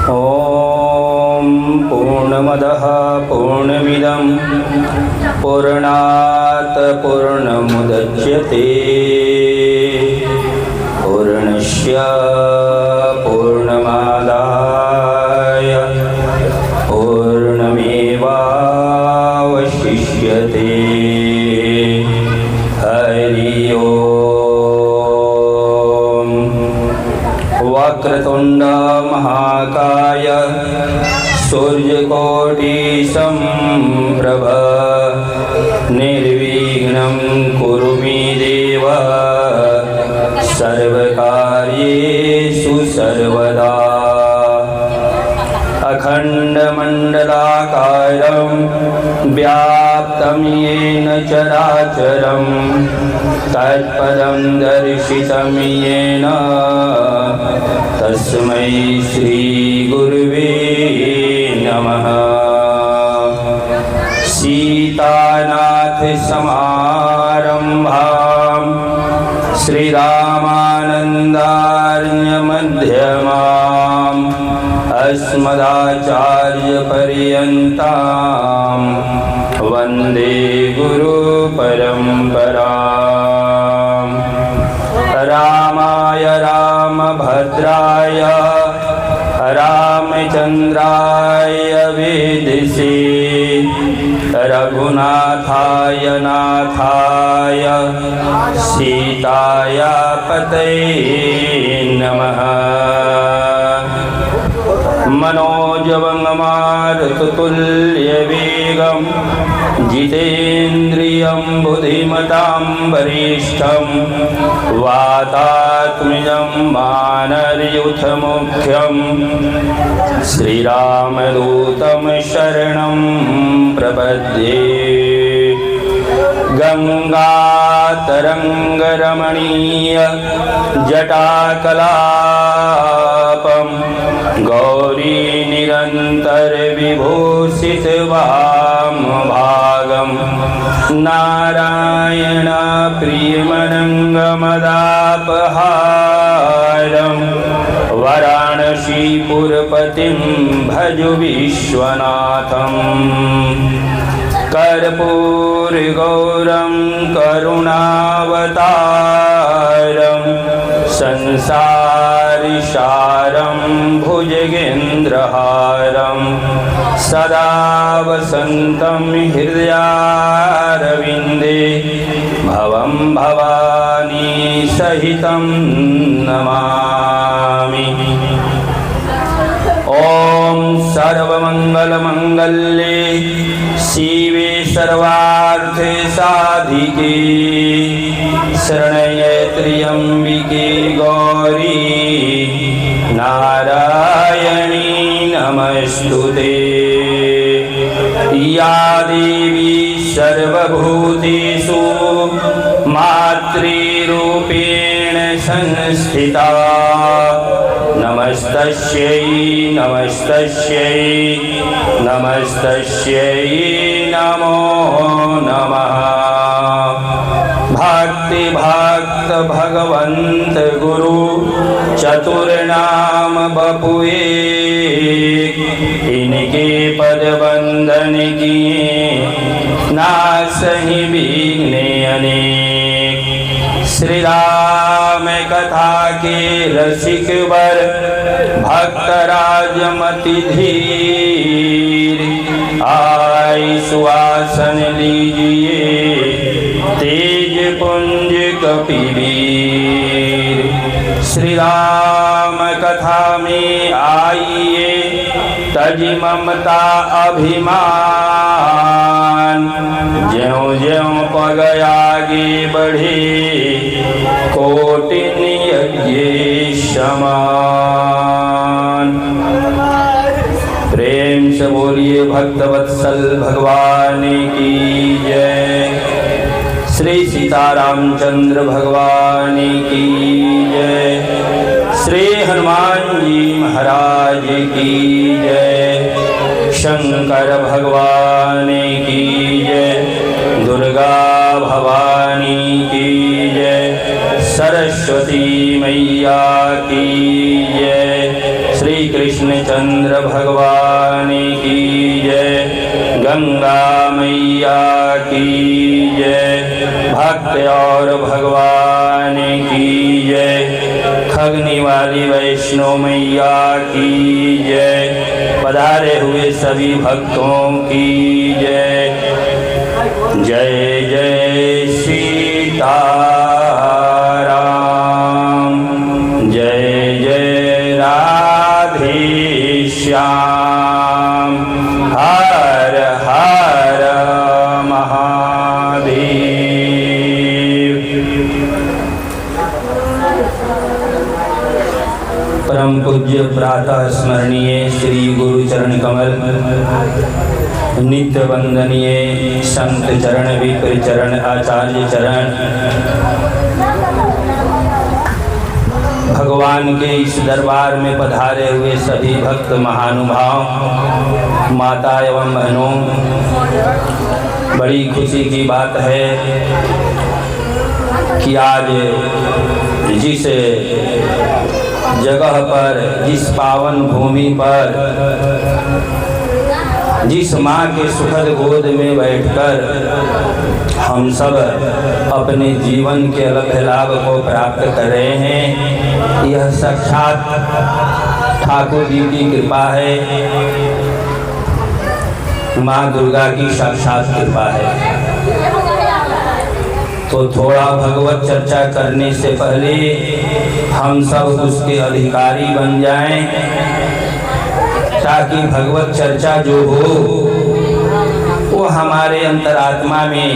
ॐ पूर्णमदः पूर्णमिदं पूर्णात् पूर्णमुदच्यते पूर्णस्य पूर्णमादाय पूर्णमेवावशिष्यते। हरि ओम। वक्रतुंड महाकाय सूर्यकोटि संप्रभ निर्विघ्नं कुरु मे देव सर्वकार्येषु सर्वदा। अखण्डमण्डलाकारं व्याप्तं येन चराचरं तत्पदं दर्शितं येन तस्मै श्रीगुरुवे नमः। सीतानाथ समारम्भां श्रीरामानन्दार्यमध्यमाम् अस्मदाचार्यपर्यन्तां वन्दे गुरुपरम्पराम्। रामाय रामभद्राय रामचन्द्राय वेदसे रघुनाथाय नाथाय सीताय पतये नमः। मनोजवंगमारुततुल्यवेगं जितेन्द्रियं बुद्धिमतां वरिष्ठं वातात्मजं वानरयूथमुख्यं श्रीरामदूतं शरणं प्रपद्ये। गंगातरंगरमणीय जटाकलापं गौरी निरंतर विभूषित वामभागं नारायण प्रियमनंगमदापहारं वाराणसीपुरपतिं भज विश्वनाथं। कर्पूरगौरं करुणावतारं संसारसारं भुजगेन्द्रहारं सदा वसन्तं हृदयारविन्दे भवं भवानी सहितं नमामि। ओम सर्वमंगलमंगल्ये शिवे सर्वार्थे साधिके शरण्ये त्र्यंबिके गौरी नारायणी नमस्तुते। या देवी सर्वभूतेषु मातृरूपेण संस्थिता नमस्तस्यै नमस्तस्यै नमस्तस्यै नमो नमः। भक्ति भक्त भगवंत गुरु चतुर्नाम बपुए इनके पद बंदन किए नासहि विघ्न अनेक। श्री राम कथा के रसिक वर भक्तराजमति धीर आई सुआसन लीजिए तेज पुंज कपिवीर। श्री राम कथा में आइए तजी ममता अभिमान ज्यों ज्यों पग आगे बढ़े कोटिन यज्ञ समान। प्रेम से बोलिए भक्तवत्सल भगवान की जय। श्री सीतारामचंद्र भगवान की जय। श्री हनुमान जी महाराज की जय। शंकर भगवान की जय। दुर्गा भवानी की जय। सरस्वती मैया की जय। श्री श्री कृष्णचंद्र भगवान की जय। गंगा मैया की जय। भक्त और भगवान की जय। खगनी वाली वैष्णो मैया की जय। पधारे हुए सभी भक्तों की जय। जय जय सीताराम। जय जय राधे श्याम। हर हर महादेव। परम पूज्य प्रातः स्मरणीय श्री गुरु चरण कमल, नित्य वंदनीय संत चरण, विप्र चरण, आचार्य चरण, भगवान के इस दरबार में पधारे हुए सभी भक्त महानुभाव, माता एवं बहनों, बड़ी खुशी की बात है कि आज जिस जगह पर, जिस पावन भूमि पर, जिस माँ के सुखद गोद में बैठकर हम सब अपने जीवन के अलग लाभ को प्राप्त कर रहे हैं, यह साक्षात ठाकुर जी की कृपा है, माँ दुर्गा की साक्षात कृपा है। तो थोड़ा भगवत चर्चा करने से पहले हम सब उसके अधिकारी बन जाएं, ताकि भगवत चर्चा जो हो वो हमारे अंतरात्मा में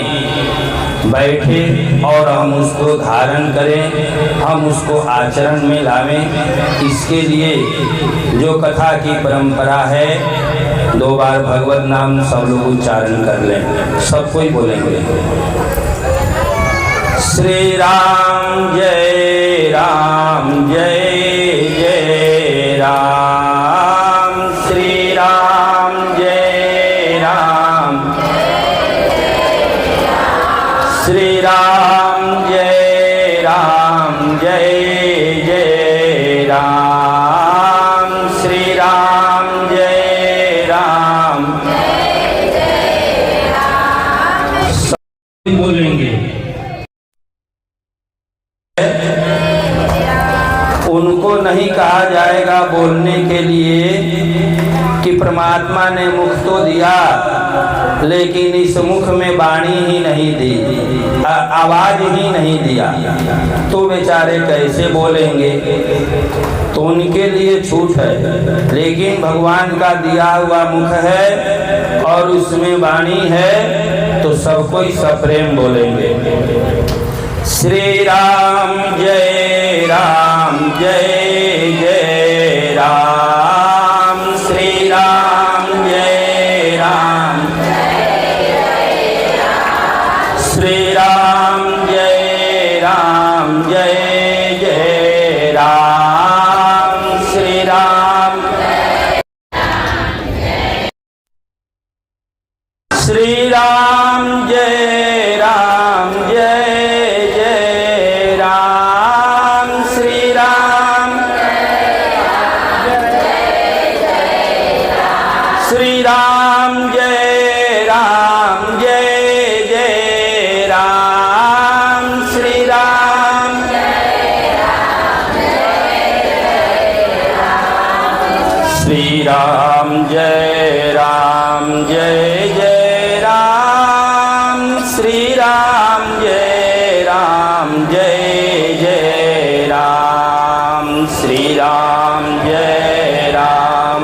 बैठे और हम उसको धारण करें, हम उसको आचरण में लावें। इसके लिए जो कथा की परंपरा है, 2 बार भगवत नाम सब लोग उच्चारण कर लें, सब कोई बोलेंगे। श्री राम जय राम, जय जय राम। श्री राम जय राम, श्री राम जय राम, जय जय राम। श्री राम जय राम, सब बोलेंगे। उनको नहीं कहा जाएगा बोलने के लिए कि परमात्मा ने मुख तो दिया लेकिन इस मुख में वाणी ही नहीं दी, आवाज ही नहीं दिया, तो बेचारे कैसे बोलेंगे। तो उनके लिए छूट है, लेकिन भगवान का दिया हुआ मुख है और उसमें वाणी है, तो सब कोई सप्रेम बोलेंगे। श्री राम जय राम, जय जय राम। श्री राम जय राम, श्री राम जय राम, जय जय राम। श्री राम, श्री राम जय राम, जय जय राम। श्री राम, श्री राम जय राम, जय जय राम। श्री राम, श्री राम जय राम, जय जय राम। श्री राम जय राम, जय जय राम। श्री राम जय राम,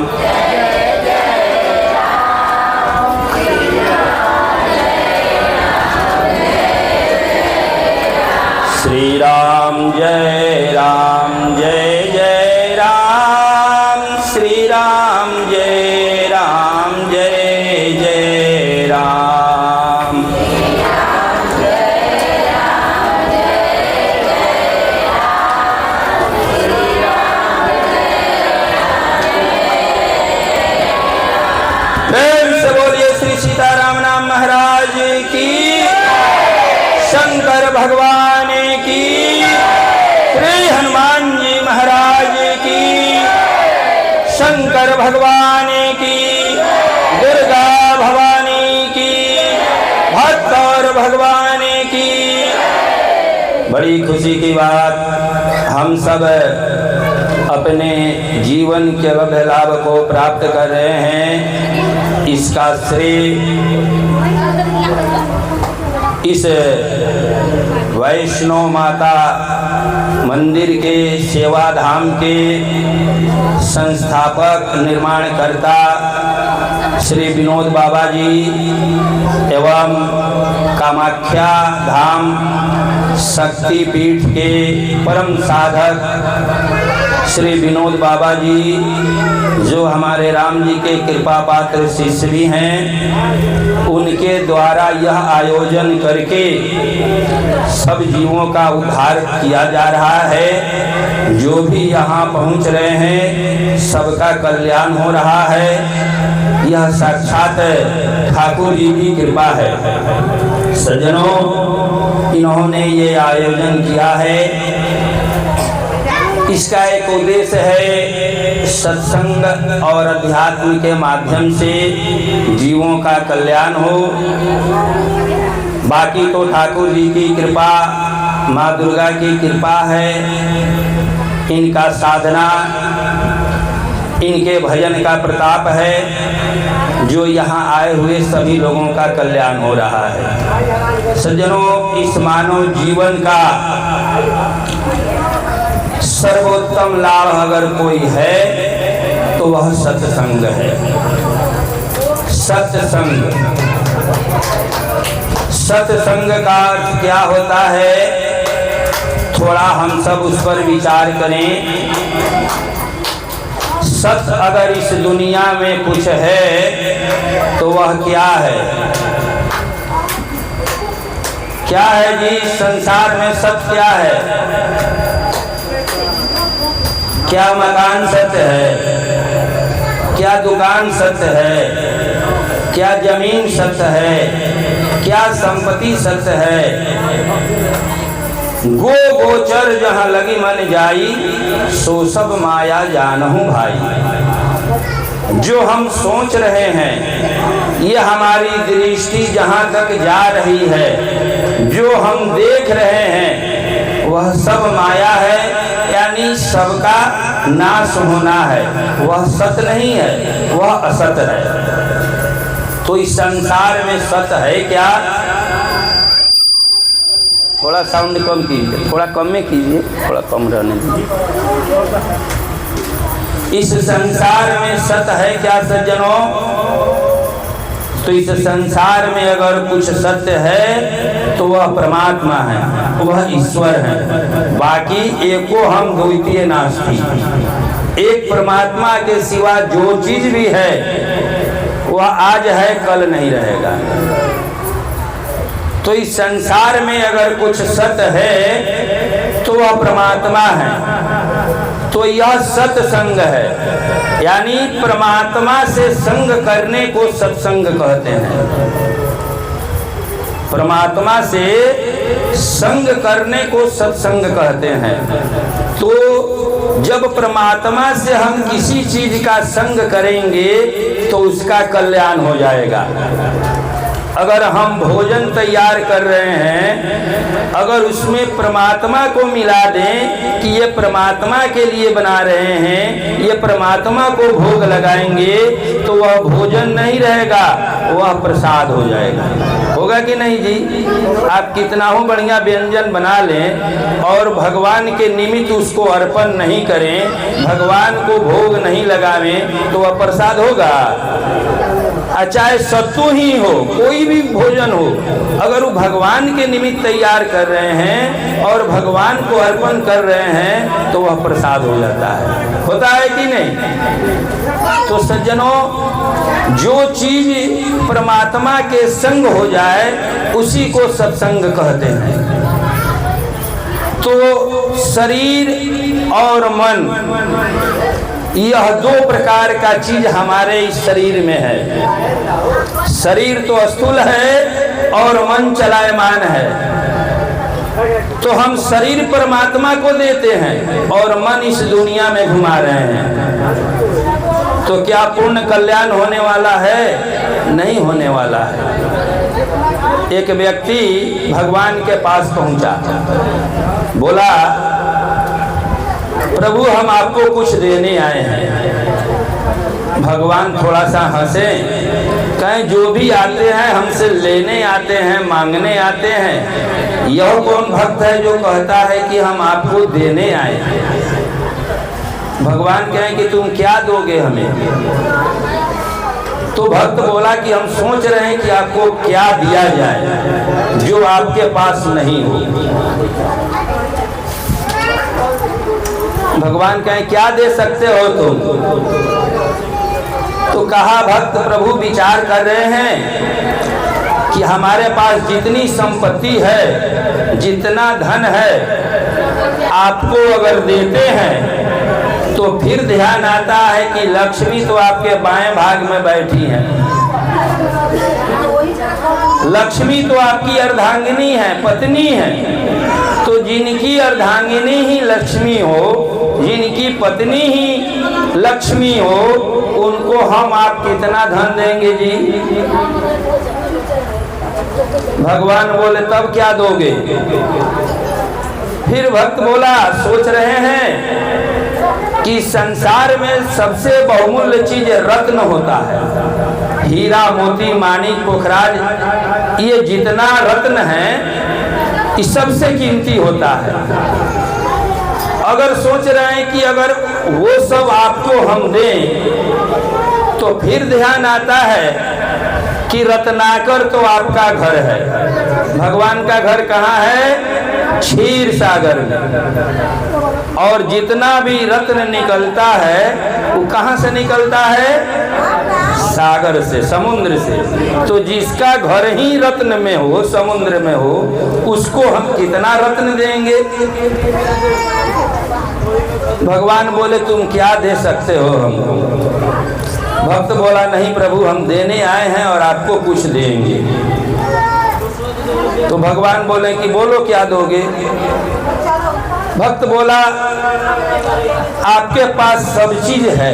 श्री राम जय राम, जय जय राम। श्री राम जय राम, जय जय राम। प्रेम से बोलिए श्री सीताराम नाम महाराज की, शंकर भगवान की, श्री हनुमान जी महाराज की, शंकर भगवान की, दुर्गा भवानी की, भक्त और भगवान की। बड़ी खुशी की बात, हम सब अपने जीवन के लभ्य लाभ को प्राप्त कर रहे हैं। इसका श्रेय इस वैष्णो माता मंदिर के सेवाधाम के संस्थापक निर्माणकर्ता श्री विनोद बाबा जी एवं कामाख्या धाम शक्तिपीठ के परम साधक श्री विनोद बाबा जी, जो हमारे राम जी के कृपा पात्र शिष्य भी हैं, उनके द्वारा यह आयोजन करके सब जीवों का उद्धार किया जा रहा है। जो भी यहाँ पहुँच रहे हैं सबका कल्याण हो रहा है। यह साक्षात ठाकुर जी की कृपा है। सज्जनों, इन्होंने ये आयोजन किया है। इसका एक उद्देश्य है सत्संग और अध्यात्म के माध्यम से जीवों का कल्याण हो। बाकी तो ठाकुर जी की कृपा, माँ दुर्गा की कृपा है। इनका साधना, इनके भजन का प्रताप है, जो यहाँ आए हुए सभी लोगों का कल्याण हो रहा है। सज्जनों, इस मानव जीवन का सर्वोत्तम लाभ अगर कोई है तो वह सत्संग है। सत्संग, सत्संग का अर्थ क्या होता है, थोड़ा हम सब उस पर विचार करें। सत्य अगर इस दुनिया में कुछ है तो वह क्या है? क्या है जी? संसार में सत्य क्या है? क्या मकान सत्य है? क्या दुकान सत्य है? क्या जमीन सत्य है? क्या संपत्ति सत्य है? गो गोचर जहाँ लगी मन जाई, सो सब माया जानहु भाई। जो हम सोच रहे हैं, ये हमारी दृष्टि जहाँ तक जा रही है, जो हम देख रहे हैं, वह सब माया है, यानी सबका नाश होना है। वह सत्य नहीं है, वह असत है। तो इस संसार में सत्य है क्या? थोड़ा साउंड कम कीजिए, थोड़ा कम में कीजिए, थोड़ा कम रहने दीजिए। इस संसार में सत्य है क्या सज्जनों? तो इस संसार में अगर कुछ सत्य है तो वह परमात्मा है, वह ईश्वर है। बाकी एको हम द्वितीय नास्ति। एक परमात्मा के सिवा जो चीज भी है वह आज है, कल नहीं रहेगा। तो इस संसार में अगर कुछ सत्य है तो वह परमात्मा है। तो यह सत्संग है, यानी परमात्मा से संग करने को सत्संग कहते हैं। परमात्मा से संग करने को सत्संग कहते हैं। तो जब परमात्मा से हम किसी चीज का संग करेंगे तो उसका कल्याण हो जाएगा। अगर हम भोजन तैयार कर रहे हैं, अगर उसमें परमात्मा को मिला दें कि ये परमात्मा के लिए बना रहे हैं, ये परमात्मा को भोग लगाएंगे, तो वह भोजन नहीं रहेगा, वह प्रसाद हो जाएगा। होगा कि नहीं जी? आप कितना हो बढ़िया व्यंजन बना लें और भगवान के निमित्त उसको अर्पण नहीं करें, भगवान को भोग नहीं लगावें, तो वह प्रसाद होगा? चाहे सत्तू ही हो, कोई भी भोजन हो, अगर वो भगवान के निमित्त तैयार कर रहे हैं और भगवान को अर्पण कर रहे हैं तो वह प्रसाद हो जाता है। होता है कि नहीं? तो सज्जनों, जो चीज परमात्मा के संग हो जाए उसी को सत्संग कहते हैं। तो शरीर और मन, यह दो प्रकार का चीज हमारे इस शरीर में है। शरीर तो स्थूल है और मन चलायमान है। तो हम शरीर परमात्मा को देते हैं और मन इस दुनिया में घुमा रहे हैं। तो क्या पूर्ण कल्याण होने वाला है? नहीं होने वाला है। एक व्यक्ति भगवान के पास पहुंचा, बोला प्रभु हम आपको कुछ देने आए हैं। भगवान थोड़ा सा हंसे, कहें जो भी आते हैं हमसे लेने आते हैं, मांगने आते हैं, यह कौन भक्त है जो कहता है कि हम आपको देने आए हैं? भगवान कहें कि तुम क्या दोगे हमें? तो भक्त बोला कि हम सोच रहे हैं कि आपको क्या दिया जाए जो आपके पास नहीं हो। भगवान कहें क्या दे सकते हो तुम? तो कहा भक्त प्रभु विचार कर रहे हैं कि हमारे पास जितनी संपत्ति है, जितना धन है, आपको अगर देते हैं तो फिर ध्यान आता है कि लक्ष्मी तो आपके बाएं भाग में बैठी है। लक्ष्मी तो आपकी अर्धांगिनी है, पत्नी है। तो जिनकी अर्धांगिनी ही लक्ष्मी हो, जिनकी पत्नी ही लक्ष्मी हो, उनको हम आप कितना धन देंगे जी? भगवान बोले तब क्या दोगे? फिर भक्त बोला सोच रहे हैं कि संसार में सबसे बहुमूल्य चीज रत्न होता है। हीरा मोती माणिक पुखराज, ये जितना रत्न है ये सबसे कीमती होता है। अगर सोच रहे हैं कि अगर वो सब आपको हम दें तो फिर ध्यान आता है कि रत्नाकर तो आपका घर है। भगवान का घर कहाँ है? क्षीर सागर में। और जितना भी रत्न निकलता है वो कहाँ से निकलता है? सागर से, समुद्र से। तो जिसका घर ही रत्न में हो, समुद्र में हो, उसको हम कितना रत्न देंगे? भगवान बोले तुम क्या दे सकते हो हमको? भक्त बोला नहीं प्रभु हम देने आए हैं और आपको कुछ देंगे। तो भगवान बोले कि बोलो क्या दोगे? भक्त बोला आपके पास सब चीज है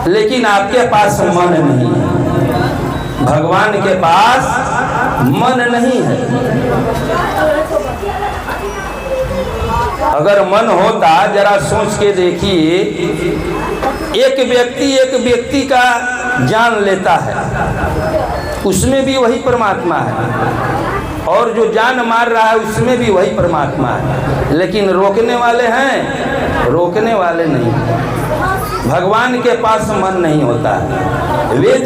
लेकिन आपके पास मन नहीं है। भगवान के पास मन नहीं है। अगर मन होता, जरा सोच के देखिए, एक व्यक्ति का जान लेता है, उसमें भी वही परमात्मा है, और जो जान मार रहा है उसमें भी वही परमात्मा है, लेकिन रोकने वाले हैं, रोकने वाले नहीं। भगवान के पास मन नहीं होता है। वेद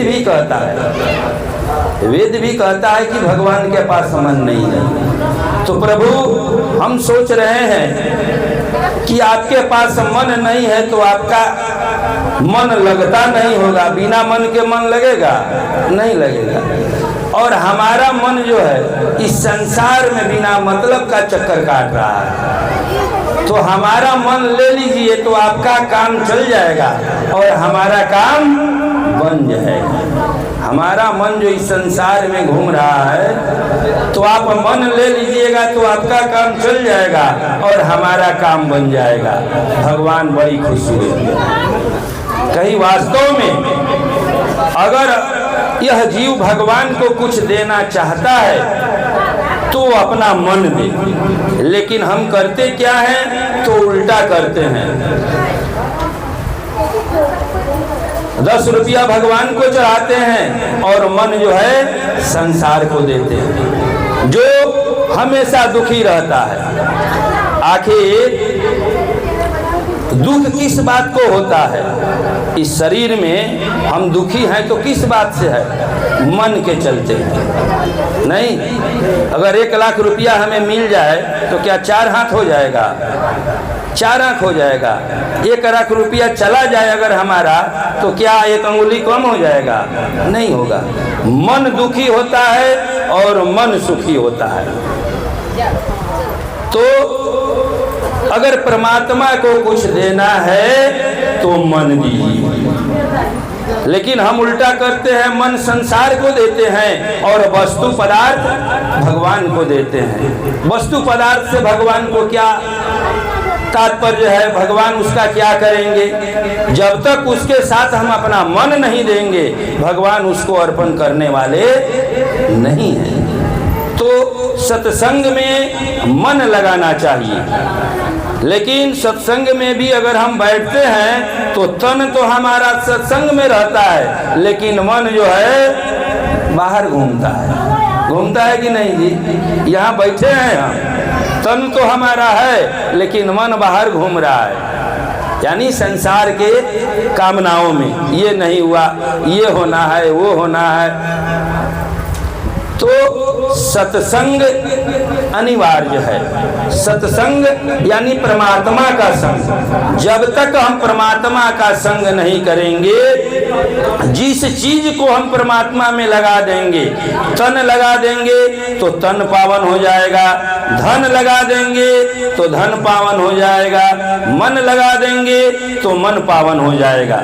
भी कहता है कि भगवान के पास मन नहीं है। तो प्रभु हम सोच रहे हैं कि आपके पास मन नहीं है तो आपका मन लगता नहीं होगा। बिना मन के मन लगेगा? नहीं लगेगा। और हमारा मन जो है इस संसार में बिना मतलब का चक्कर काट रहा है। तो हमारा मन ले लीजिए तो आपका काम चल जाएगा और हमारा काम बन जाएगा। हमारा मन जो इस संसार में घूम रहा है, तो आप मन ले लीजिएगा तो आपका काम चल जाएगा और हमारा काम बन जाएगा। भगवान बड़ी खुश हुए। कहीं वास्तव में अगर यह जीव भगवान को कुछ देना चाहता है तो अपना मन दे, लेकिन हम करते क्या हैं? तो उल्टा करते हैं। 10 रुपया भगवान को चढ़ाते हैं और मन जो है संसार को देते हैं, जो हमेशा दुखी रहता है। आखिर दुख किस बात को होता है? इस शरीर में हम दुखी हैं तो किस बात से है? मन के चलते हैं। नहीं, अगर 1 लाख रुपया हमें मिल जाए तो क्या 4 हाथ हो जाएगा? 4 आंख हो जाएगा। 1 लाख रुपया चला जाए अगर हमारा तो क्या 1 अंगुली कम हो जाएगा? नहीं होगा। मन दुखी होता है और मन सुखी होता है। तो अगर परमात्मा को कुछ देना है तो मन दीजिए, लेकिन हम उल्टा करते हैं। मन संसार को देते हैं और वस्तु पदार्थ भगवान को देते हैं। वस्तु पदार्थ से भगवान को क्या तात्पर्य है भगवान उसका क्या करेंगे? जब तक उसके साथ हम अपना मन नहीं देंगे, भगवान उसको अर्पण करने वाले नहीं हैं। तो सत्संग में मन लगाना चाहिए, लेकिन सत्संग में भी अगर हम बैठते हैं तो तन तो हमारा सत्संग में रहता है, लेकिन मन जो है बाहर घूमता है कि नहीं जी? यहाँ बैठे हैं हम, तन तो हमारा है लेकिन मन बाहर घूम रहा है, यानी संसार के कामनाओं में, ये नहीं हुआ, ये होना है, वो होना है। तो सत्संग अनिवार्य है। सत्संग यानी परमात्मा का संग। जब तक हम परमात्मा का संग नहीं करेंगे, जिस चीज को हम परमात्मा में लगा देंगे, तन लगा देंगे तो तन पावन हो जाएगा, धन लगा देंगे तो धन पावन हो जाएगा, मन लगा देंगे तो मन पावन हो जाएगा।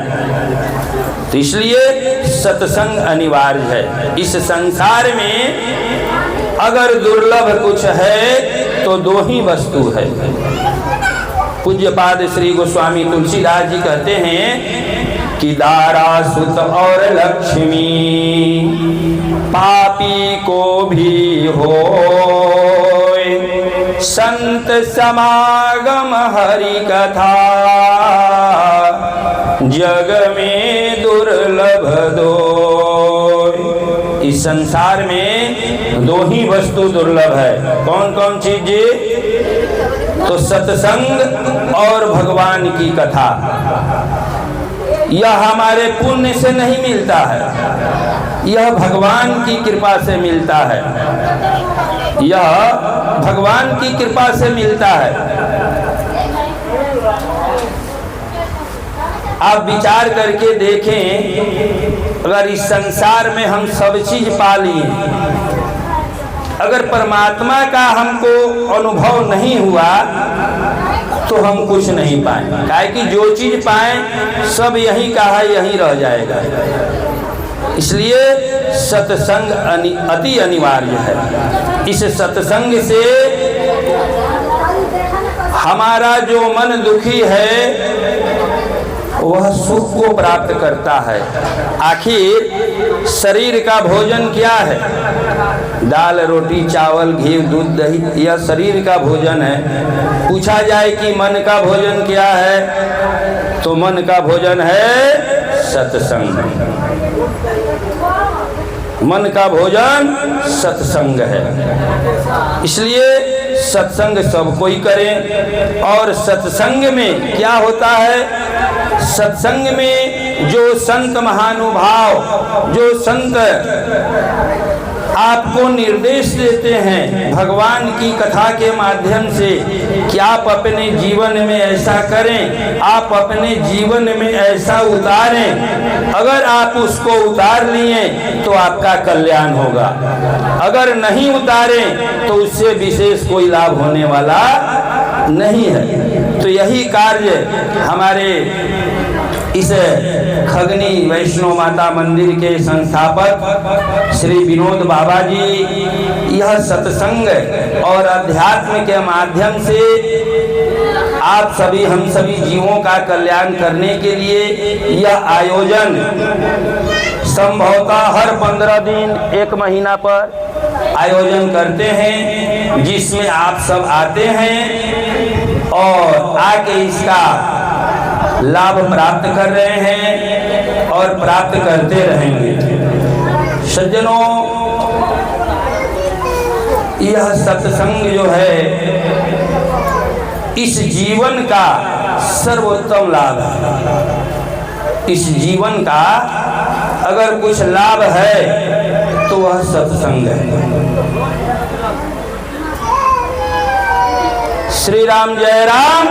तो इसलिए सत्संग अनिवार्य है। इस संसार में अगर दुर्लभ कुछ है तो दो ही वस्तु है। पूज्यपाद श्री गोस्वामी तुलसीदास जी कहते हैं कि दारा सुत और लक्ष्मी पापी को भी हो, संत समागम हरि कथा जग में दुर्लभ दो। इस संसार में दो ही वस्तु दुर्लभ है। कौन कौन चीज? तो सत्संग और भगवान की कथा। यह हमारे पुण्य से नहीं मिलता है, यह भगवान की कृपा से मिलता है, यह भगवान की कृपा से मिलता है। आप विचार करके देखें, अगर इस संसार में हम सब चीज पा लिए, अगर परमात्मा का हमको अनुभव नहीं हुआ तो हम कुछ नहीं पाए। काहे कि जो चीज पाए सब यही का है, यही रह जाएगा। इसलिए सत्संग अति अनिवार्य है। इस सत्संग से हमारा जो मन दुखी है वह सुख को प्राप्त करता है। आखिर शरीर का भोजन क्या है? दाल रोटी चावल घी दूध दही, यह शरीर का भोजन है। पूछा जाए कि मन का भोजन क्या है, तो मन का भोजन है सत्संग। मन का भोजन सत्संग है। इसलिए सत्संग सब कोई करे। और सत्संग में क्या होता है? सत्संग में जो संत महानुभाव, जो संत आपको निर्देश देते हैं भगवान की कथा के माध्यम से कि आप अपने जीवन में ऐसा करें, आप अपने जीवन में ऐसा उतारें। अगर आप उसको उतार लिए तो आपका कल्याण होगा, अगर नहीं उतारें तो उससे विशेष कोई लाभ होने वाला नहीं है। तो यही कार्य हमारे इस खगनी वैष्णो माता मंदिर के संस्थापक श्री विनोद बाबा जी यह सत्संग और अध्यात्म के माध्यम से आप सभी हम सभी जीवों का कल्याण करने के लिए यह आयोजन संभवतः हर 15 दिन 1 महीना पर आयोजन करते हैं, जिसमें आप सब आते हैं और आके इसका लाभ प्राप्त कर रहे हैं और प्राप्त करते रहेंगे। सज्जनों, यह सत्संग जो है इस जीवन का सर्वोत्तम लाभ है। इस जीवन का अगर कुछ लाभ है तो वह सत्संग है। श्री राम जय राम।